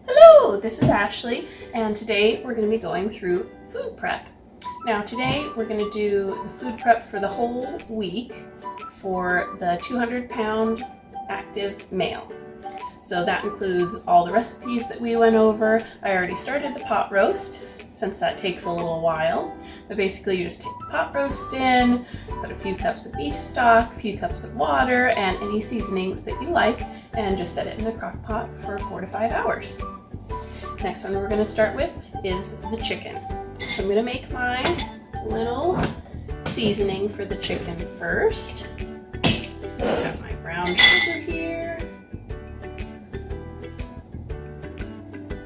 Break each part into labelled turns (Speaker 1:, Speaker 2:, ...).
Speaker 1: Hello, this is Ashley, and today we're going to be going through food prep. Now today we're going to do the food prep for the whole week for the 200-pound active male. So that includes all the recipes that we went over. I already started the pot roast, since that takes a little while. But basically you just take the pot roast in, put a few cups of beef stock, a few cups of water, and any seasonings that you like, and just set it in the crock pot for 4 to 5 hours. Next one we're going to start with is the chicken. So I'm going to make my little seasoning for the chicken first. I've got my brown sugar here.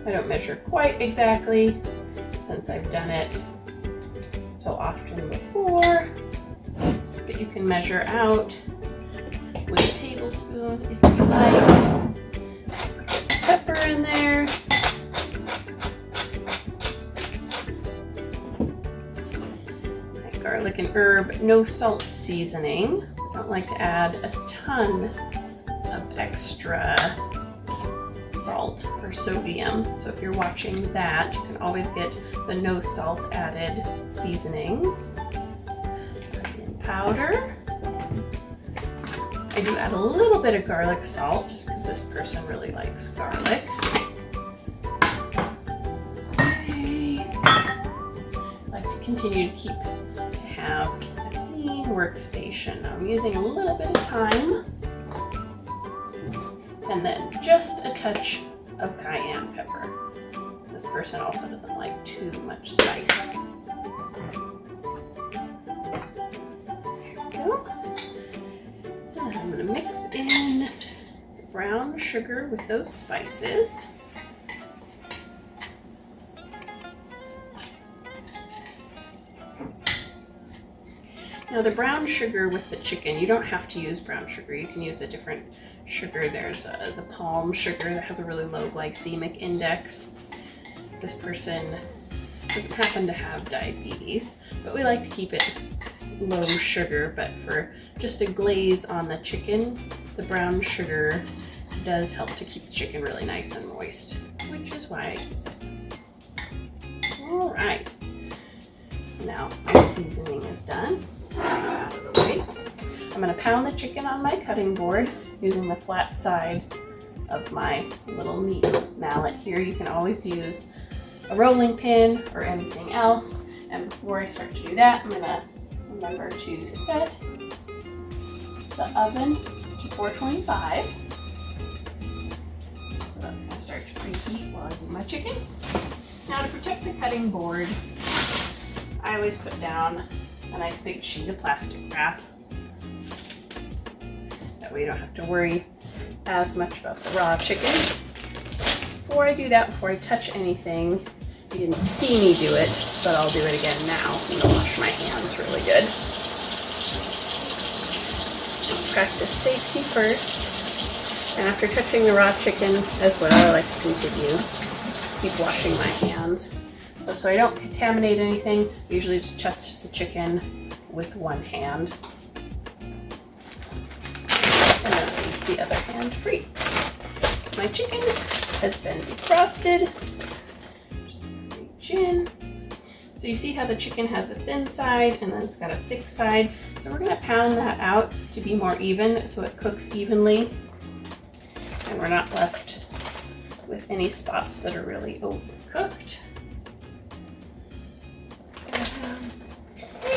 Speaker 1: I don't measure quite exactly since I've done it so often before, but you can measure out with a tablespoon if you like. Put pepper in there. My garlic and herb no salt seasoning. I don't like to add a ton of extra salt or sodium, so if you're watching that, you can always get the no salt added seasonings. Onion powder. I do add a little bit of garlic salt just because this person really likes garlic. Okay. I like to continue to have a clean workstation. I'm using a little bit of thyme. And then just a touch of cayenne pepper. This person also doesn't like too much spice. There we go. Then I'm going to mix in brown sugar with those spices. Now the brown sugar with the chicken, you don't have to use brown sugar. You can use a different sugar. There's the palm sugar that has a really low glycemic index. This person doesn't happen to have diabetes, but we like to keep it low sugar. But for just a glaze on the chicken, the brown sugar does help to keep the chicken really nice and moist, which is why I use it. All right, now my seasoning is done. Out of the way. I'm going to pound the chicken on my cutting board using the flat side of my little meat mallet here. You can always use a rolling pin or anything else. And before I start to do that, I'm going to remember to set the oven to 425. So that's going to start to preheat while I do my chicken. Now to protect the cutting board, I always put down a nice big sheet of plastic wrap. That way you don't have to worry as much about the raw chicken. Before I do that, before I touch anything, you didn't see me do it, but I'll do it again now. I'm gonna wash my hands really good. Practice safety first. And after touching the raw chicken as well, I like to continue. Keep washing my hands. So I don't contaminate anything, I usually just touch the chicken with one hand. And then leave the other hand free. So my chicken has been defrosted. Just reach in. So you see how the chicken has a thin side and then it's got a thick side. So we're gonna pound that out to be more even so it cooks evenly. And we're not left with any spots that are really overcooked.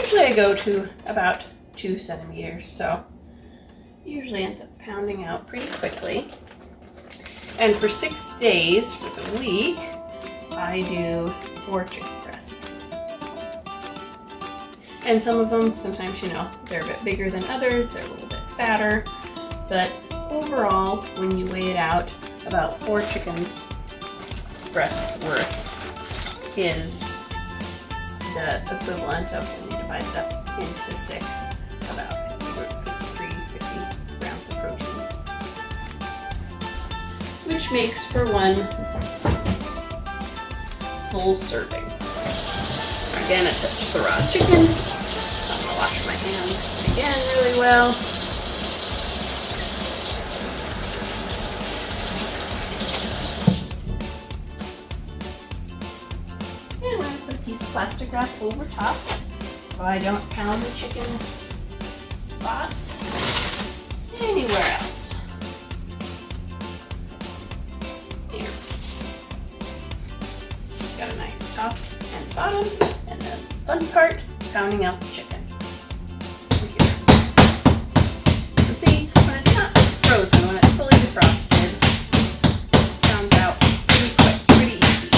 Speaker 1: Usually I go to about 2 centimeters, so usually ends up pounding out pretty quickly. And for 6 days for the week, I do 4 chicken breasts. And some of them, sometimes, they're a bit bigger than others, they're a little bit fatter, but overall, when you weigh it out, about 4 chickens breasts worth is the equivalent of, when you divide it up into 6, about 50 grams of protein, which makes for 1 full serving. Again, I touched the raw chicken. I'm going to wash my hands again really well. plastic wrap over top so I don't pound the chicken spots anywhere else. Here. Got a nice top and bottom, and the fun part, pounding out the chicken. So see, when it's not frozen, when it's fully defrosted, it pounds out pretty quick, pretty easy.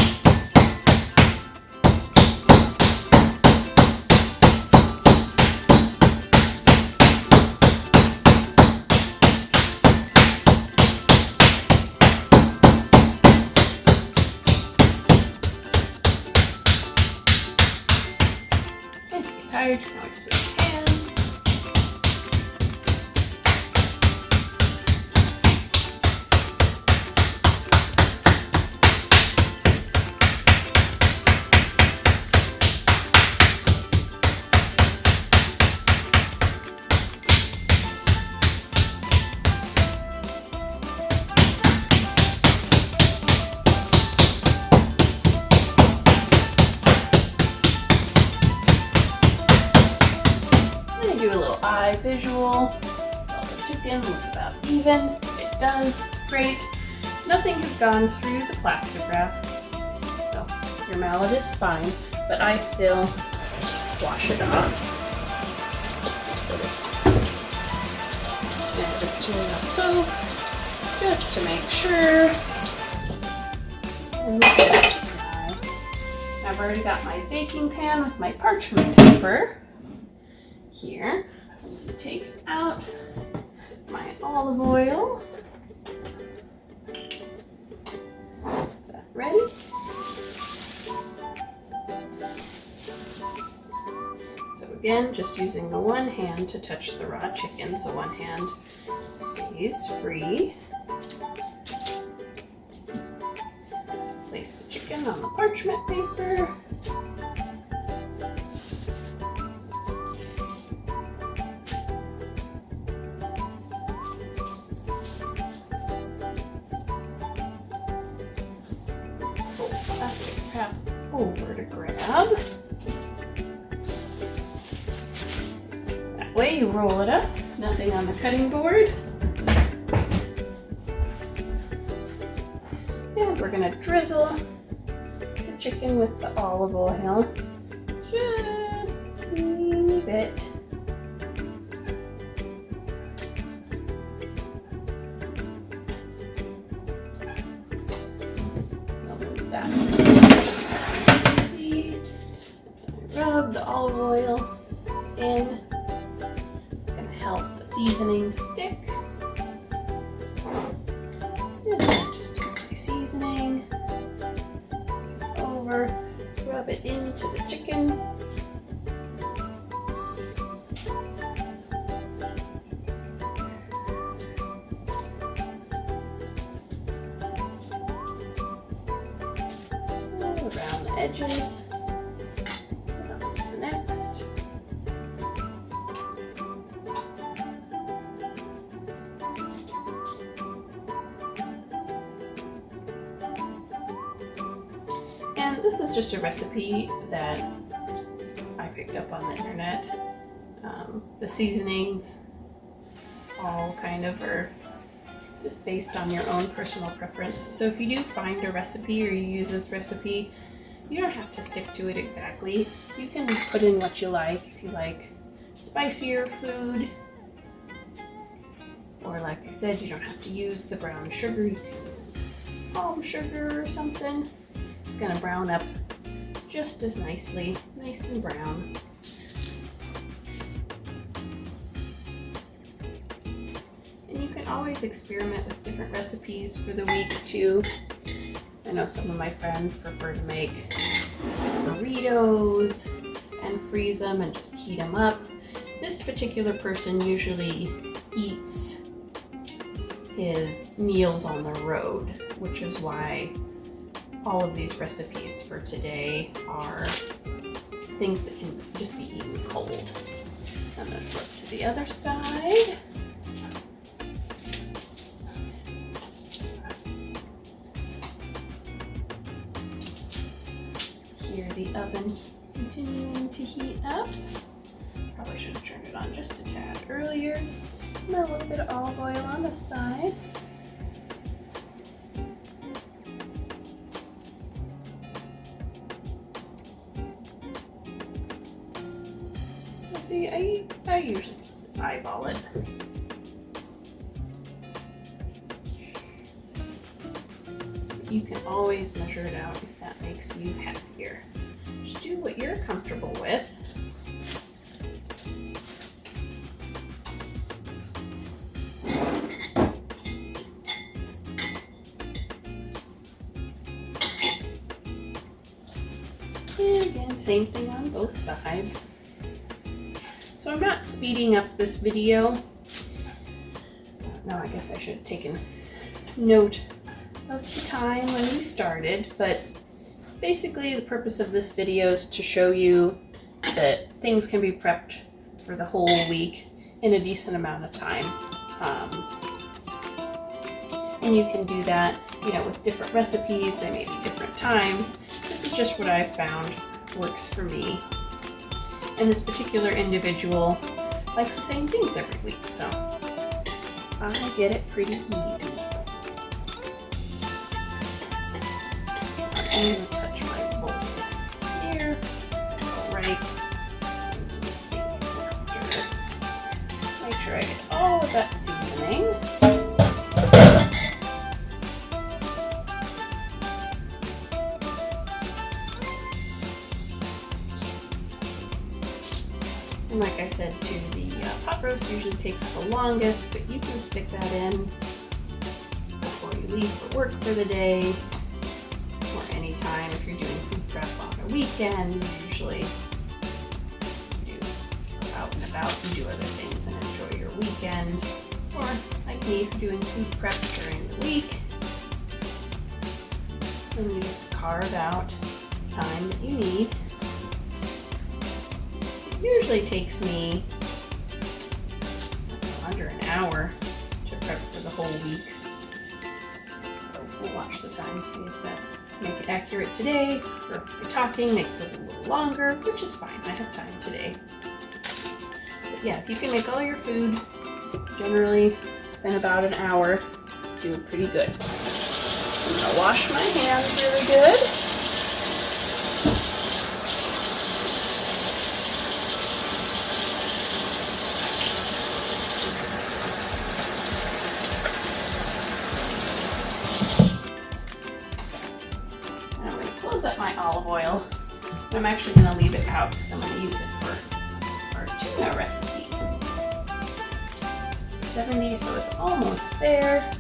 Speaker 1: And if you get tired, you can always switch hands. Do a little eye visual. All the chicken looks about even. It does. Great. Nothing has gone through the plastic wrap, so your mallet is fine, but I still wash it off. And just in the soap, just to make sure. And let it dry. I've already got my baking pan with my parchment paper. Here, take out my olive oil. Is that ready? So again, just using the one hand to touch the raw chicken, so one hand stays free. Place the chicken on the parchment paper. Plastic wrap over to grab. That way you roll it up, nothing on the cutting board. And we're going to drizzle the chicken with the olive oil just a teeny bit. See, rub the olive oil in. It's going to help the seasoning stick. And then just take the seasoning over, rub it into the chicken. Around the edges. On to the next. And this is just a recipe that I picked up on the internet. The seasonings all kind of are just based on your own personal preference. So if you do find a recipe or you use this recipe, you don't have to stick to it exactly. You can put in what you like. If you like spicier food, or like I said, you don't have to use the brown sugar. You can use palm sugar or something. It's gonna brown up just as nicely, nice and brown. And you can always experiment with different recipes for the week too. I know some of my friends prefer to make burritos and freeze them and just heat them up. This particular person usually eats his meals on the road, which is why all of these recipes for today are things that can just be eaten cold. I'm going to flip to the other side. Here the oven Continuing to heat up. Probably should have turned it on just a tad earlier. And a little bit of olive oil on the side. See, I usually just eyeball it. You can always measure it out if that makes you happier. Just do what you're comfortable with. And again, same thing on both sides. So I'm not speeding up this video. No, I guess I should have taken note of the time when we started, but basically the purpose of this video is to show you that things can be prepped for the whole week in a decent amount of time. And you can do that, you know, with different recipes. They may be different times. This is just what I've found works for me. And this particular individual likes the same things every week, so I get it pretty easy. I'm going to touch my bowl here. It's going to go right into the sink after. Make sure I get all of that seasoning. And like I said too, the pot roast usually takes the longest, but you can stick that in before you leave for work for the day, or anytime if you're doing food prep on a weekend. Usually you go out and about and do other things and enjoy your weekend. Or like me, if you're doing food prep during the week, then you just carve out time that you need. Usually takes me under an hour to prep for the whole week. So we'll watch the time, see if that's make it accurate today, or if we're talking makes it a little longer, which is fine. I have time today. But yeah, if you can make all your food generally within about an hour, do pretty good. I'm gonna wash my hands really good. Up my olive oil. I'm actually going to leave it out because I'm going to use it for our tuna recipe. 70, so it's almost there.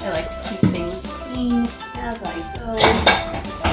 Speaker 1: I like to keep things clean as I go.